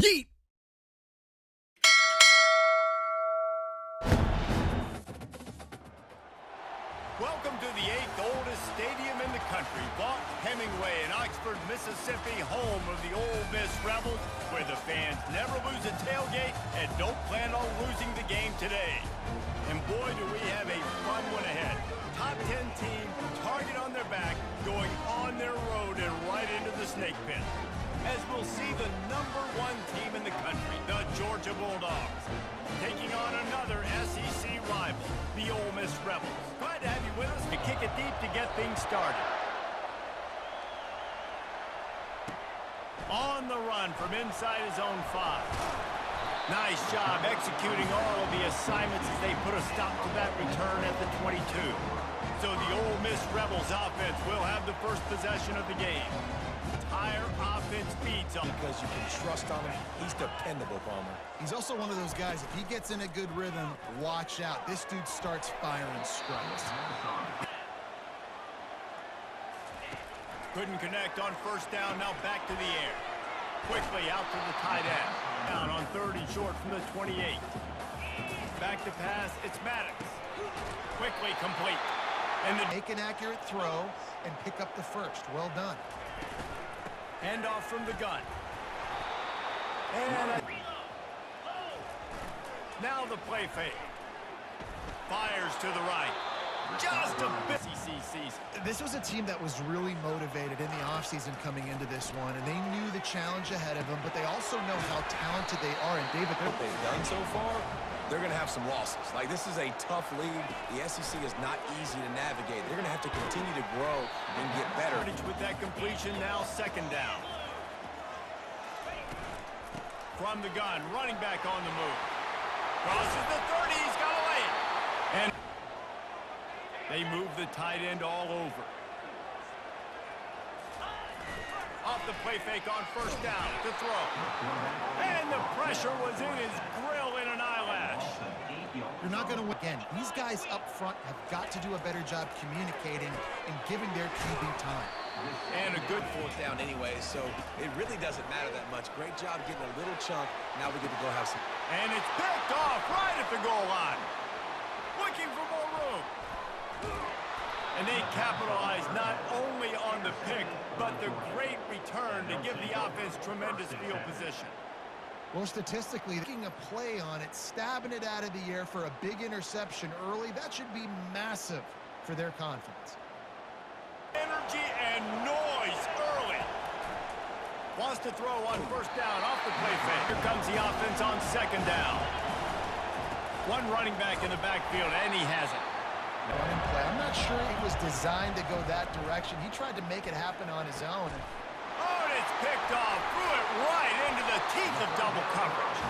Yeet! Welcome to the 8th oldest stadium in the country, Vaught Hemingway in Oxford, Mississippi, home of the Ole Miss Rebels, where the fans never lose a tailgate and don't plan on losing the game today. And boy, do we have a fun one ahead. Top 10 team, target on their back, going on their road and right into the snake pit. As we'll see the #1 team in the country, the Georgia Bulldogs, taking on another SEC rival, the Ole Miss Rebels. Glad to have you with us to kick it deep to get things started. On the run from inside his own 5. Nice job executing all of the assignments as they put a stop to that return at the 22. So the Ole Miss Rebels offense will have the first possession of the game. Entire offense feeds on because you can trust on him. He's dependable, Palmer. He's also one of those guys, if he gets in a good rhythm, watch out. This dude starts firing strikes. Couldn't connect on first down, now back to the air. Quickly out to the tight end. Down on 3rd and short from the 28. Back to pass, it's Maddox. Quickly complete. And make an accurate throw and pick up the first. Well done. Handoff from the gun. And now the play fake. Fires to the right. Just a bit. This was a team that was really motivated in the offseason coming into this one, and they knew the challenge ahead of them, but they also know how talented they are. And David, what they've done so far, they're going to have some losses. Like, this is a tough league. The SEC is not easy to navigate. They're going to have to continue to grow and get better. With that completion, now 2nd down. From the gun, running back on the move. Crosses the 30, he's got to lay it. And they move the tight end all over. Off the play fake on first down to throw. And the pressure was in his grill in an eyelash. You're not going to win. Again, these guys up front have got to do a better job communicating and giving their QB time. And a good 4th down anyway, so it really doesn't matter that much. Great job getting a little chunk. Now we get to go have some. And it's picked off right at the goal line. Looking for more room. And they capitalize not only on the pick, but the great return to give the offense tremendous field position. Well, statistically, taking a play on it, stabbing it out of the air for a big interception early, that should be massive for their confidence. Energy and noise early. Wants to throw on first down off the play fake. Here comes the offense on 2nd down. One running back in the backfield, and he has it. Running play. I'm not sure he was designed to go that direction. He tried to make it happen on his own. Oh, and it's picked off. Threw it right into the teeth of double coverage.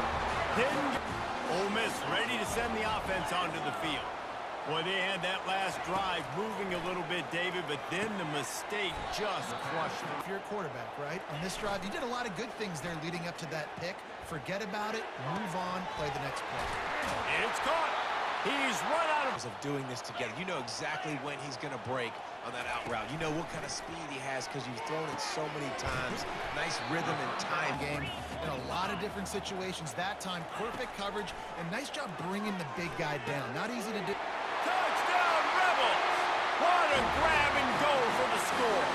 Ole Miss ready to send the offense onto the field. Boy, they had that last drive moving a little bit, David, but then the mistake just crushed them. If you're a quarterback, right, on this drive, you did a lot of good things there leading up to that pick. Forget about it, move on, play the next play. It's caught. He's run out of doing this together. You know exactly when he's going to break on that out route. You know what kind of speed he has because you've thrown it so many times. Nice rhythm and time. Game in a lot of different situations. That time, perfect coverage, and nice job bringing the big guy down. Not easy to do. Touchdown, Rebels! What a grab and go for the score.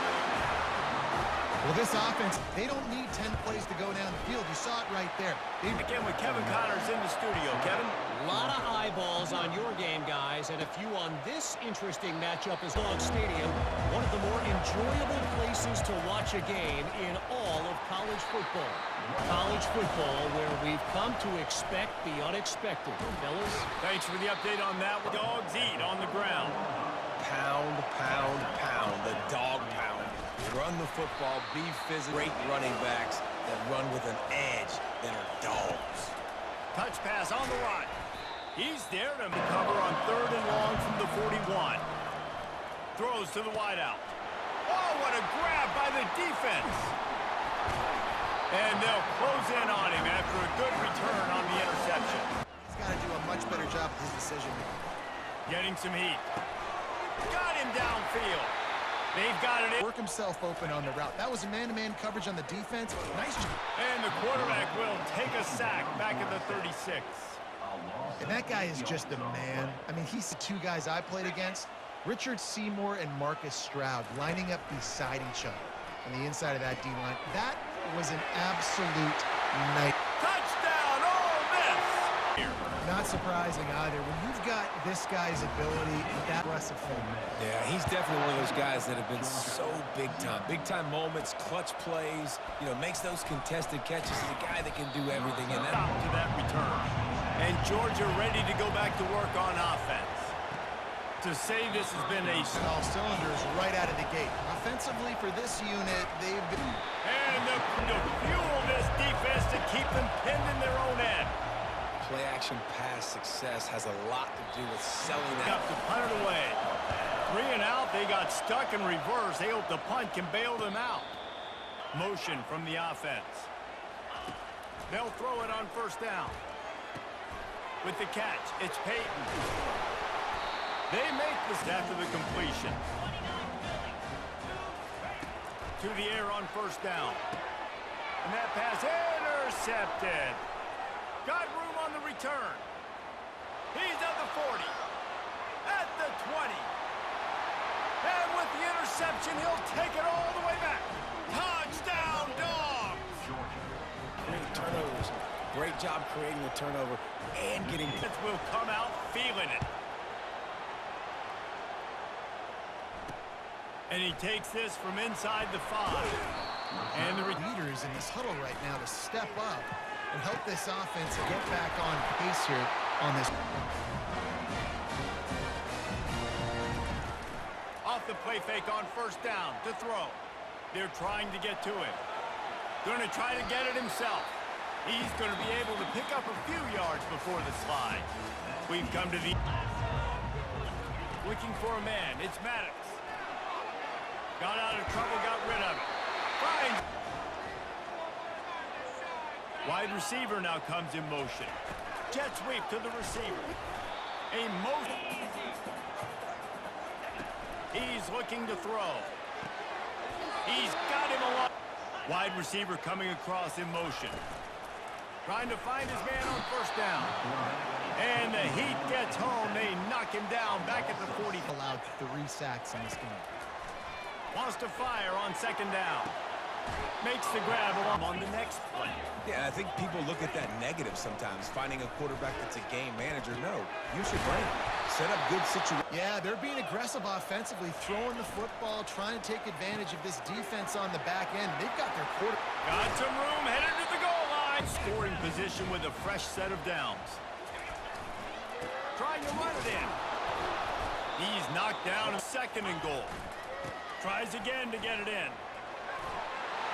Well, this offense, they don't need 10 plays to go down the field. You saw it right there. Again with Kevin Connors in the studio. Kevin? A lot of eyeballs on your game, guys, and a few on this interesting matchup is Dog Stadium, one of the more enjoyable places to watch a game in all of college football. College football where we've come to expect the unexpected. Fellas? Thanks for the update on that. Dogs eat on the ground. Pound, pound, pound. The dog pound. Run the football, be physical. Great running backs that run with an edge that are dogs. Touch pass on the right. He's there to cover on 3rd and long from the 41. Throws to the wideout. Oh, what a grab by the defense. And they'll close in on him after a good return on the interception. He's got to do a much better job with his decision making. Getting some heat. Got him downfield. They've got it in. Work himself open on the route. That was a man-to-man coverage on the defense. Nice job. And the quarterback will take a sack back at the 36. And that guy is just a man. I mean, he's the two guys I played against. Richard Seymour and Marcus Stroud lining up beside each other on the inside of that D-line. That was an absolute night. Touchdown, Ole Miss! Not surprising either. When you've got this guy's ability, that impressive thing. Yeah, he's definitely one of those guys that have been so big time. Big time moments, clutch plays, makes those contested catches. He's a guy that can do everything. And that to that return. And Georgia ready to go back to work on offense. To say this has been all cylinders right out of the gate. Offensively for this unit, they've been... And to fuel this defense to keep them pinned in their own end. play action pass success has a lot to do with selling that. Up to punt it away. 3 and out, they got stuck in reverse. They hope the punt can bail them out. Motion from the offense. They'll throw it on first down. With the catch, it's Peyton. They make this after the completion. To the air on first down. And that pass intercepted. Got room on the return. He's at the 40. At the 20. And with the interception, he'll take it all the way back. Touchdown, Dogs! Great turnovers. Great job creating the turnover and getting... This will come out feeling it. And he takes this from inside the 5. And the leaders in this huddle right now to step up and help this offense get back on pace here on this. Off the play fake on first down to throw. They're trying to get to him. Going to try to get it himself. He's going to be able to pick up a few yards before the slide. We've come to the... Looking for a man. It's Maddox. Got out of trouble, got rid of it. Finds. Wide receiver now comes in motion. Jet sweep to the receiver. A motion. He's looking to throw. He's got him along. Wide receiver coming across in motion. Trying to find his man on first down. And the Heat gets home. They knock him down back at the 40. Allowed 3 sacks in this game. Wants to fire on second down. Makes the grab on the next play. Yeah, I think people look at that negative sometimes, finding a quarterback that's a game manager. No, use your brain. Set up good situations. Yeah, they're being aggressive offensively, throwing the football, trying to take advantage of this defense on the back end. They've got their quarter. Got some room, headed to the goal line. Scoring position with a fresh set of downs. Trying to run it in. He's knocked down a second and goal. Tries again to get it in.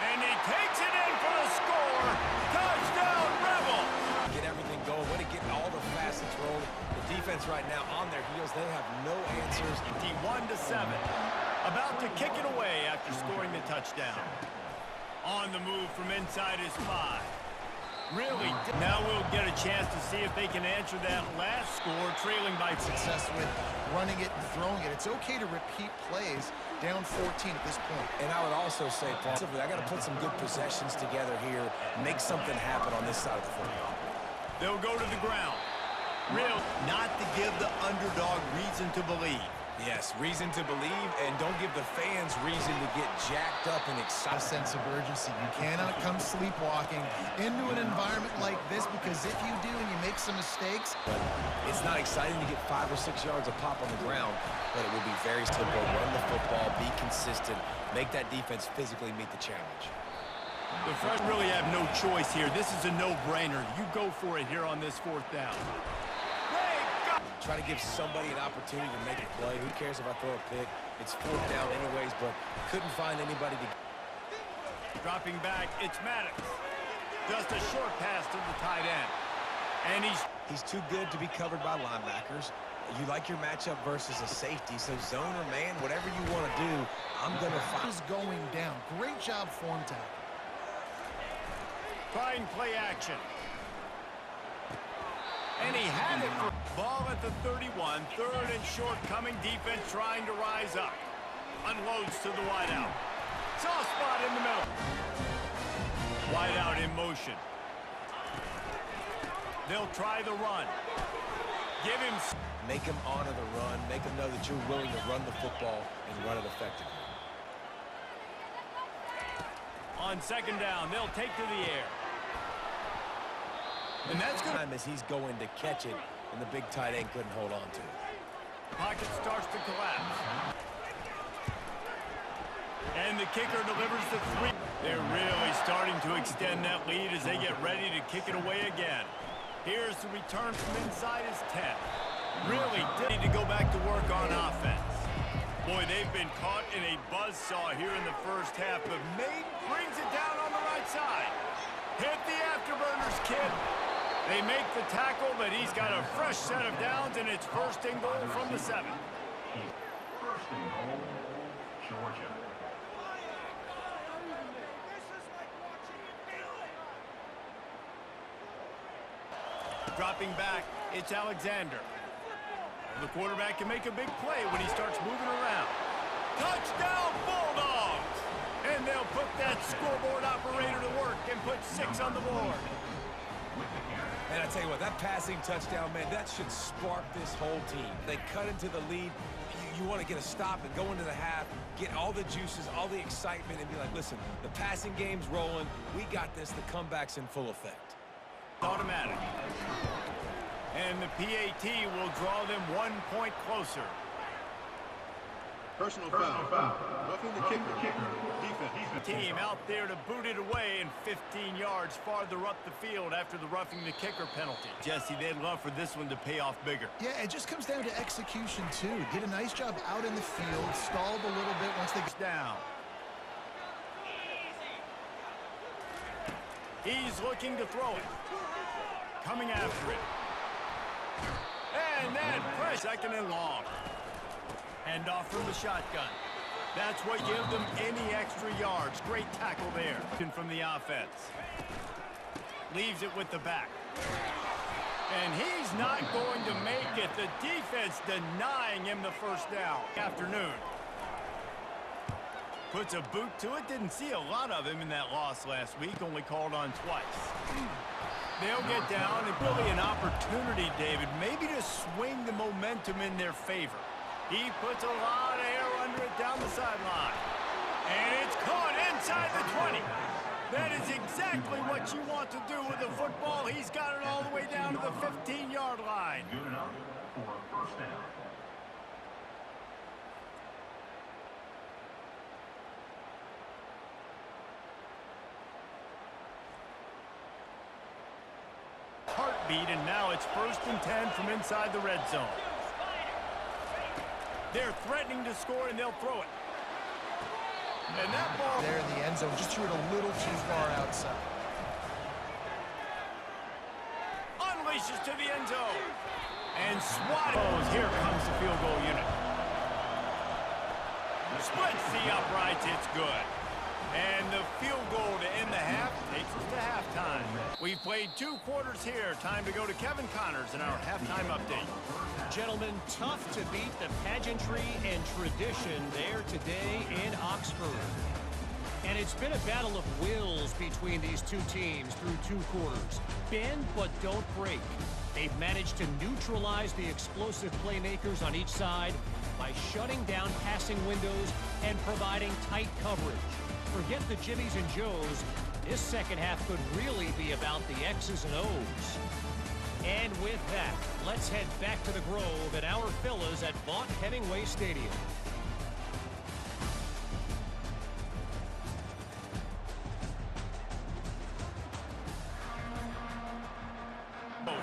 And he takes it in for the score. Touchdown, Rebels! Get everything going. Way to get all the facets rolled. The defense right now on their heels. They have no answers. 1-7. About to kick it away after scoring the touchdown. On the move from inside his 5. Really, now we'll get a chance to see if they can answer that last score, trailing by success with running it and throwing it. It's okay to repeat plays down 14 at this point. And I would also say, Paul, I got to put some good possessions together here, make something happen on this side of the football. They'll go to the ground. Real, not to give the underdog reason to believe. Yes, reason to believe, and don't give the fans reason to get jacked up and excited. A sense of urgency. You cannot come sleepwalking into an environment like this, because if you do and you make some mistakes... But it's not exciting to get 5 or 6 yards of pop on the ground, but it will be very simple. Run the football, be consistent, make that defense physically meet the challenge. The freshmen really have no choice here. This is a no-brainer. You go for it here on this 4th down. Try to give somebody an opportunity to make a play. Who cares if I throw a pick? It's 4th down anyways, but couldn't find anybody to... Dropping back, it's Maddox. Just a short pass to the tight end. And he's too good to be covered by linebackers. You like your matchup versus a safety, so zone or man, whatever you want to do, I'm going to find... He's going down. Great job form tackle. Trying play action. And he had it for ball at the 31. 3rd and short coming. Defense trying to rise up. Unloads to the wideout. Soft spot in the middle. Wideout in motion. They'll try the run. Give him... Make him honor the run. Make him know that you're willing to run the football and run it effectively. On second down, they'll take to the air. And that's good. Time as he's going to catch it, and the big tight end couldn't hold on to it. Pocket starts to collapse. And the kicker delivers the 3. They're really starting to extend that lead as they get ready to kick it away again. Here's the return from inside his 10. Really need to go back to work on offense. Boy, they've been caught in a buzzsaw here in the first half, but Mate brings it down on the right side. Hit the afterburners, kid. They make the tackle, but he's got a fresh set of downs, and it's first and goal from the 7. First and goal, Georgia. Dropping back, it's Alexander. The quarterback can make a big play when he starts moving around. Touchdown, Bulldogs! And they'll put that scoreboard operator to work and put 6 on the board. And I tell you what, that passing touchdown, man, that should spark this whole team. They cut into the lead. You want to get a stop and go into the half, get all the juices, all the excitement, and be like, listen, the passing game's rolling. We got this. The comeback's in full effect. Automatic. And the PAT will draw them 1 point closer. Personal foul. Roughing the kicker. Defense. Team out there to boot it away and 15 yards farther up the field after the roughing the kicker penalty. Jesse, they'd love for this one to pay off bigger. Yeah, it just comes down to execution, too. Did a nice job out in the field, stalled a little bit once they get down. He's looking to throw it. Coming after it. And then press 2nd and long. Hand off from the shotgun. That's what gives them any extra yards. Great tackle there from the offense. Leaves it with the back. And he's not going to make it. The defense denying him the first down. Afternoon. Puts a boot to it. Didn't see a lot of him in that loss last week. Only called on twice. They'll get down, and really an opportunity, David, maybe to swing the momentum in their favor. He puts a lot of air under it down the sideline. And it's caught inside the 20. That is exactly what you want to do with the football. He's got it all the way down to the 15-yard line. Good enough for a first down. Heartbeat, and now it's 1st and 10 from inside the red zone. They're threatening to score, and they'll throw it. And that ball there in the end zone, just threw it a little too far outside. Unleashes to the end zone. And swat. Here comes the field goal unit. Splits the uprights. It's good. And the field goal to end the half takes us to halftime. We've played 2 quarters here. Time to go to Kevin Connors in our halftime update. Gentlemen, tough to beat the pageantry and tradition there today in Oxford. And it's been a battle of wills between these 2 teams through 2 quarters. Bend but don't break. They've managed to neutralize the explosive playmakers on each side by shutting down passing windows and providing tight coverage. Forget the Jimmies and Joes. This second half could really be about the X's and O's. And with that, let's head back to the Grove at our fellas at Vaught Hemingway Stadium.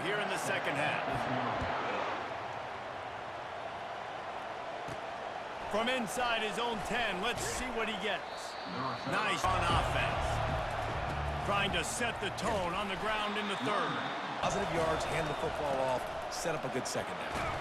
Here in the second half. From inside his own 10, let's see what he gets. Nice on offense. Trying to set the tone on the ground in the 3rd. Positive yards, hand the football off, set up a good second down.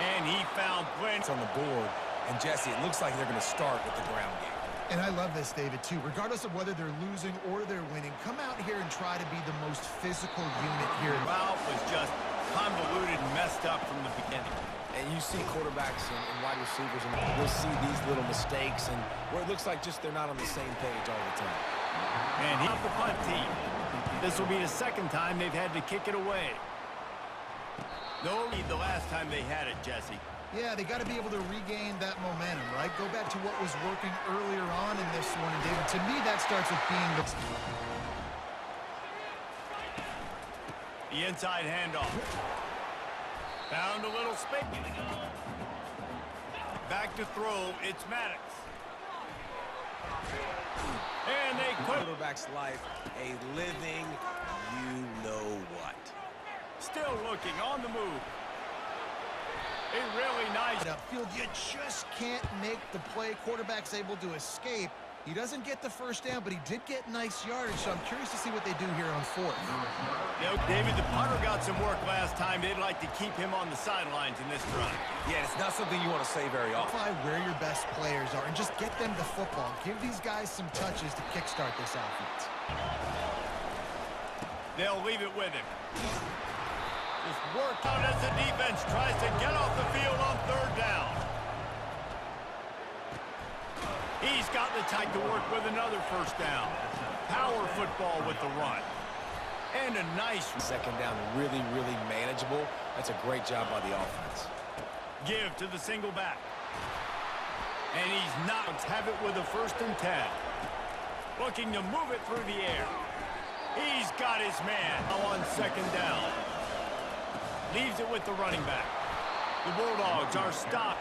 And he found plenty on the board. And Jesse, it looks like they're going to start with the ground game. And I love this, David, too. Regardless of whether they're losing or they're winning, come out here and try to be the most physical unit here. The route was just convoluted and messed up from the beginning. And you see quarterbacks and wide receivers, and you'll see these little mistakes, and where it looks like just they're not on the same page all the time. And he's the punt team. This will be the second time they've had to kick it away. No lead the last time they had it, Jesse. Yeah, they got to be able to regain that momentum, right? Go back to what was working earlier on in this one. And, David, to me, that starts with being the inside handoff. Found a little space. Back to throw, it's Maddox. And they quit. Quarterback's life, a living you-know-what. Still looking on the move. A really nice upfield. You just can't make the play. Quarterback's able to escape. He doesn't get the first down, but he did get nice yardage, so I'm curious to see what they do here on fourth. You know, David, the punter got some work last time. They'd like to keep him on the sidelines in this drive. Yeah, it's not something you want to say very often. Identify where your best players are and just get them the football. Give these guys some touches to kickstart this offense. They'll leave it with him. This work out as the defense tries to get off the field on third down. He's got the time to work with another first down. Power football with the run. And a nice second down, really, really manageable. That's a great job by the offense. Give to the single back. And he's not. Have it with a 1st and 10. Looking to move it through the air. He's got his man. Now on 2nd down. Leaves it with the running back. The Bulldogs are stopped.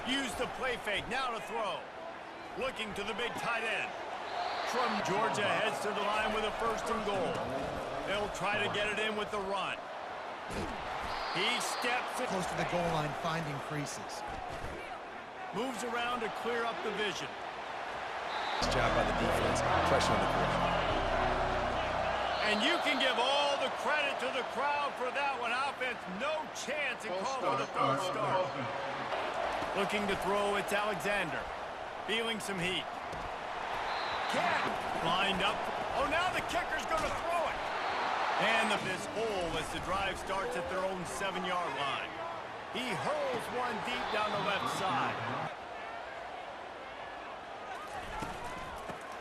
Use the play fake. Now to throw. Looking to the big tight end. From Georgia heads to the line with a 1st and goal. They'll try to get it in with the run. He steps close to the goal line, finding creases. Moves around to clear up the vision. Nice job by the defense. Pressure on the quarterback. And you can give all the credit to the crowd for that one. Offense, no chance in calling for the false start. Looking to throw, it's Alexander. Feeling some heat. Lined up. Oh, now the kicker's going to throw it. And this hole as the drive starts at their own 7-yard line. He hurls one deep down the left side.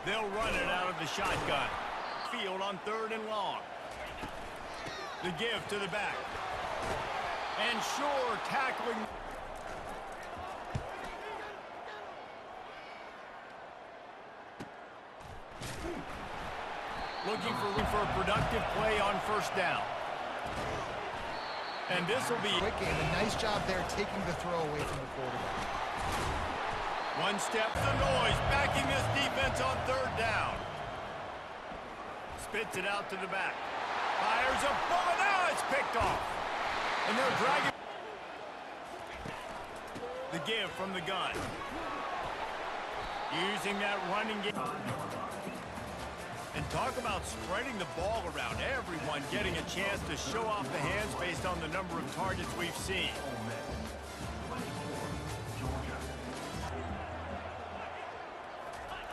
They'll run it out of the shotgun. Field on 3rd and long. The give to the back. And Shore tackling. Looking for a productive play on 1st down. And this will be quick game. A nice job there taking the throw away from the quarterback. One step the noise, backing this defense on 3rd down. Spits it out to the back. Fires a bullet. Now it's picked off. And they're dragging the give from the gun. Using that running game. And talk about spreading the ball around. Everyone getting a chance to show off the hands based on the number of targets we've seen.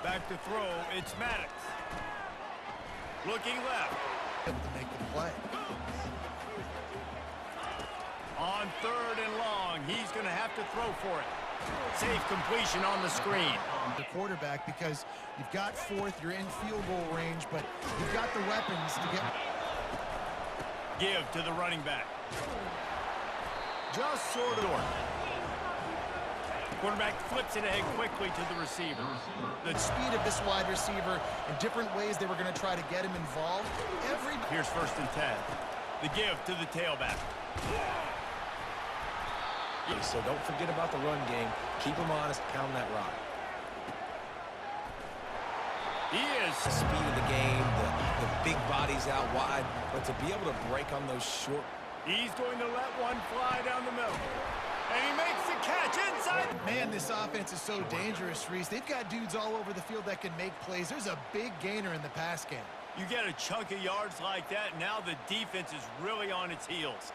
Back to throw, it's Maddox. Looking left. To make the play. On 3rd and long, he's going to have to throw for it. Safe completion on the screen. The quarterback, because you've got 4th, you're in field goal range, but you've got the weapons to get. Give to the running back. Just sort of. Quarterback flips it ahead quickly to the receiver. The speed of this wide receiver in different ways they were going to try to get him involved. Here's 1st and 10. The give to the tailback. So don't forget about the run game. Keep them honest, pound that rock. He is. The speed of the game, the big bodies out wide, but to be able to break on those short. He's going to let one fly down the middle. And he makes the catch inside. Man, this offense is so dangerous, Reese. They've got dudes all over the field that can make plays. There's a big gainer in the pass game. You get a chunk of yards like that, now the defense is really on its heels.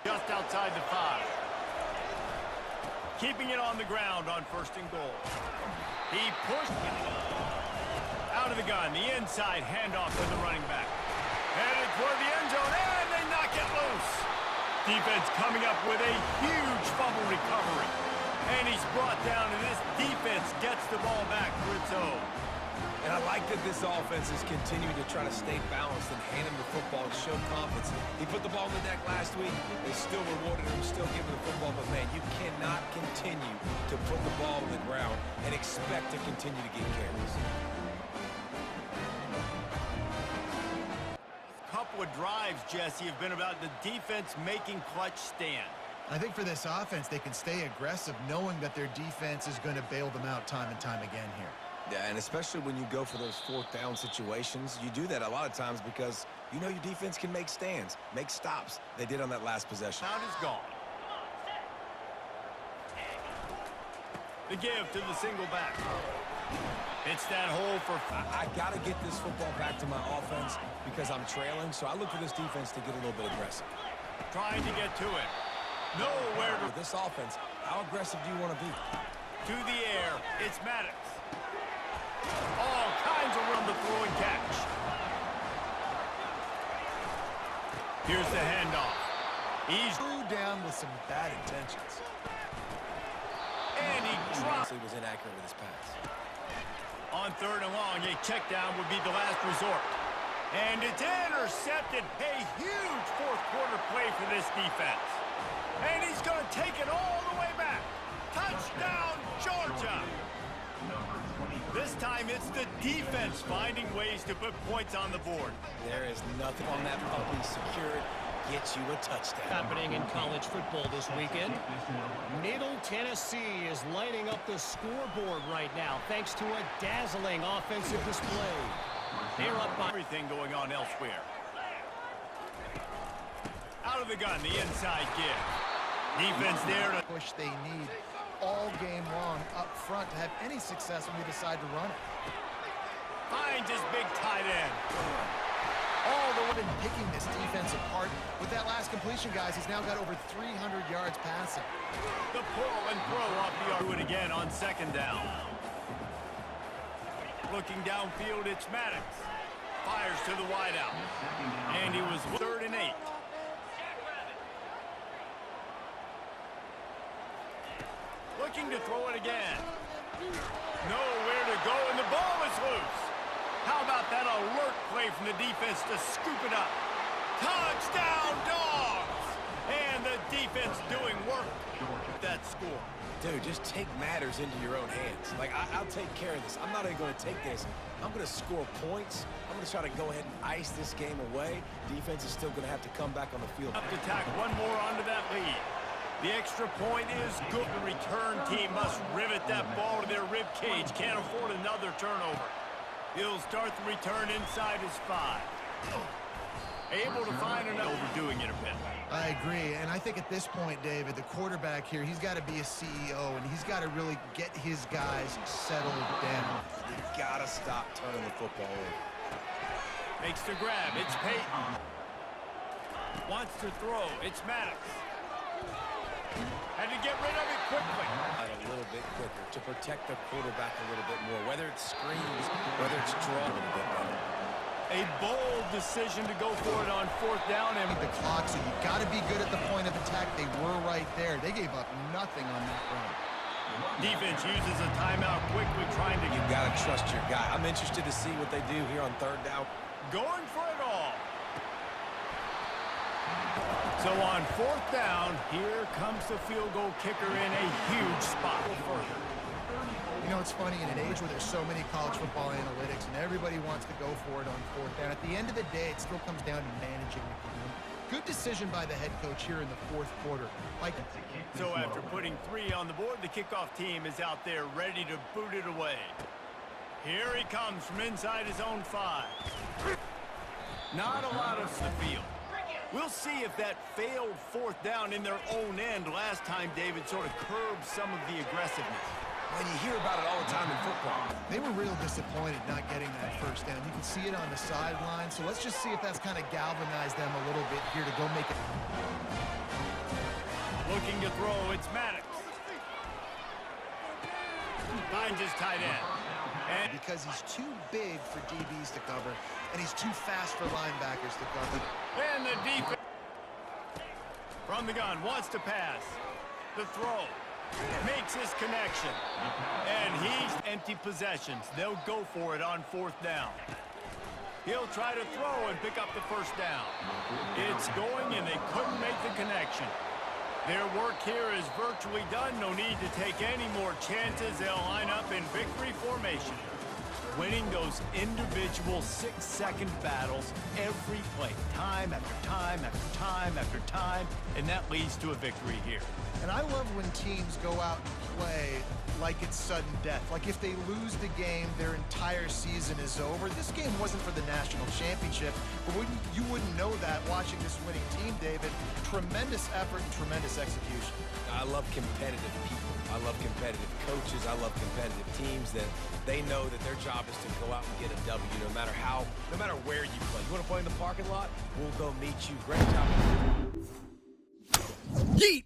Just outside the 5. Keeping it on the ground on 1st and goal. He pushed it out of the gun. The inside handoff to the running back. Headed toward the end zone, and they knock it loose. Defense coming up with a huge fumble recovery. And he's brought down, and this defense gets the ball back for its own. And I like that this offense is continuing to try to stay balanced and hand him the football and show confidence. He put the ball on the deck last week. They still rewarded him, still giving the football. But, man, you cannot continue to put the ball on the ground and expect to continue to get carries. Couple of drives, Jesse, have been about the defense making clutch stand. I think for this offense, they can stay aggressive knowing that their defense is going to bail them out time and time again here. Yeah, and especially when you go for those fourth down situations, you do that a lot of times because you know your defense can make stands, make stops. They did on that last possession. Out is gone. The give to the single back. It's that hole for... I got to get this football back to my offense because I'm trailing, so I look for this defense to get a little bit aggressive. Trying to get to it. Nowhere to... With this offense, how aggressive do you want to be? To the air, it's Maddox. All kinds of run the throw and catch. Here's the handoff. He's Threw down with some bad intentions. And he dropped. He was inaccurate with his pass. On 3rd and long, a check down would be the last resort. And it's intercepted. A huge fourth-quarter play for this defense. And he's going to take it all the way back. Touchdown, Georgia. This time it's the defense finding ways to put points on the board. There is nothing on that puppy secured. Gets you a touchdown. Happening in college football this weekend. Middle Tennessee is lighting up the scoreboard right now thanks to a dazzling offensive display. They're up by Everything going on elsewhere. Out of the gun, the inside give. Defense there to Push they need all game long up front to have any success when they decide to run it. finds his big tight end. All the way been picking this defense apart. With that last completion, guys, he's now got over 300 yards passing. The pull and throw off the arm. Do it again on 2nd down. Looking downfield, it's Maddox. Fires to the wideout. And he was 3rd and 8. Looking to throw it again. Nowhere to go, and the ball is loose. How about that alert play from the defense to scoop it up? Touchdown, Dogs! And the defense doing work with that score. Dude, just take matters into your own hands. Like, I'll take care of this. I'm not even going to take this. I'm going to score points. I'm going to try to go ahead and ice this game away. Defense is still going to have to come back on the field. Up to tack one more onto that lead. The extra point is good. The return team must rivet that ball to their rib cage. Can't afford another turnover. He'll start the return inside his 5. Able to find another. Overdoing it a bit. I agree, and I think at this point, David, the quarterback here, he's got to be a CEO, and he's got to really get his guys settled down. You got to stop turning the football over. Makes the grab. It's Peyton. Wants to throw. It's Maddox. Had to get rid of it quickly. A little bit quicker to protect the quarterback a little bit more, whether it's screens, whether it's draw a little bit better. A bold decision to go for it on 4th down. And The clock, so you got to be good at the point of attack. They were right there. They gave up nothing on that run. defense uses a timeout quickly, trying to You got to trust your guy. I'm interested to see what they do here on 3rd down. going for it all. So on 4th down, here comes the field goal kicker in a huge spot. Further. You know, it's funny, in an age where there's so many college football analytics and everybody wants to go for it on 4th down, at the end of the day, it still comes down to managing the game. Good decision by the head coach here in the 4th quarter. Like, So after putting 3 on the board, the kickoff team is out there ready to boot it away. Here he comes from inside his own 5. Not a lot of the field. We'll see if that failed 4th down in their own end last time, David, sort of curbed some of the aggressiveness. When you hear about it all the time in football. they were real disappointed not getting that 1st down. You can see it on the sideline, so let's just see if that's kind of galvanized them a little bit here to go make it. Looking to throw, it's Maddox. Finds his tight end. And because he's too big for DBs to cover, and he's too fast for linebackers to cover. And the defense from the gun wants to pass. The throw makes his connection. And he's empty possessions. They'll go for it on 4th down. He'll try to throw and pick up the first down. It's going, and they couldn't make the connection. Their work here is virtually done. No need to take any more chances. They'll line up in victory formation, winning those individual 6-second battles every play, time after time after time after time, and that leads to a victory here. And I love when teams go out and play like it's sudden death. Like if they lose the game, their entire season is over. This game wasn't for the national championship, but you wouldn't know that watching this winning team, David. Tremendous effort and tremendous execution. I love competitive people. I love competitive coaches. I love competitive teams that they know that their job is to go out and get a W no matter where you play. You want to play in the parking lot? We'll go meet you. Great job. Yeet!